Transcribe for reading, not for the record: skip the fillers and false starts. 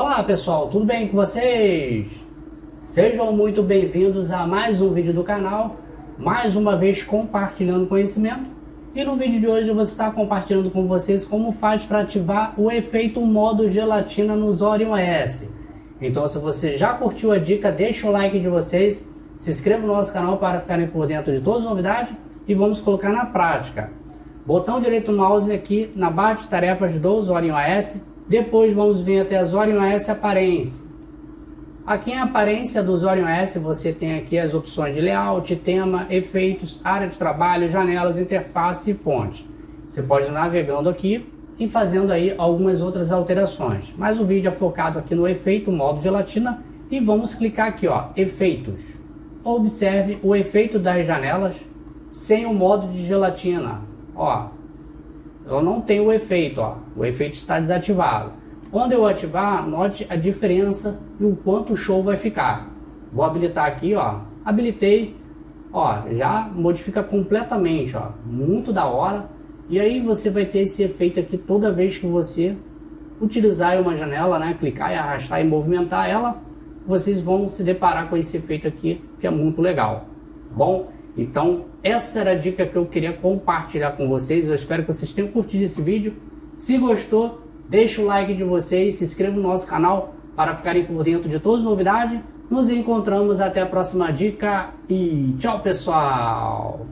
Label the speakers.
Speaker 1: Olá pessoal, tudo bem com vocês? Sejam muito bem-vindos a mais um vídeo do canal, mais uma vez compartilhando conhecimento. E no vídeo de hoje eu vou estar compartilhando com vocês como faz para ativar o efeito modo gelatina no Zorion OS. Então se você já curtiu a dica, deixa o like de vocês, se inscreva no nosso canal para ficarem por dentro de todas as novidades e vamos colocar na prática. Botão direito do mouse aqui na barra de tarefas do Zorion OS. Depois vamos vir até a Zorion OS Aparência. Aqui em Aparência do Zorion OS você tem aqui as opções de layout, tema, efeitos, área de trabalho, janelas, interface e fonte. Você pode ir navegando aqui e fazendo aí algumas outras alterações. Mas o vídeo é focado aqui no efeito modo gelatina e vamos clicar aqui, ó, efeitos. Observe o efeito das janelas sem o modo de gelatina. Ó, eu não tenho o efeito, ó. O efeito está desativado. Quando eu ativar, note a diferença e o quanto o show vai ficar. Vou habilitar aqui, ó. Habilitei, ó, já modifica completamente, ó. Muito da hora. E aí você vai ter esse efeito aqui toda vez que você utilizar uma janela, né? Clicar e arrastar e movimentar ela, vocês vão se deparar com esse efeito aqui, que é muito legal. Bom, então essa era a dica que eu queria compartilhar com vocês. Eu espero que vocês tenham curtido esse vídeo. Se gostou, deixa o like de vocês, se inscreva no nosso canal para ficarem por dentro de todas as novidades. Nos encontramos até a próxima dica e tchau, pessoal!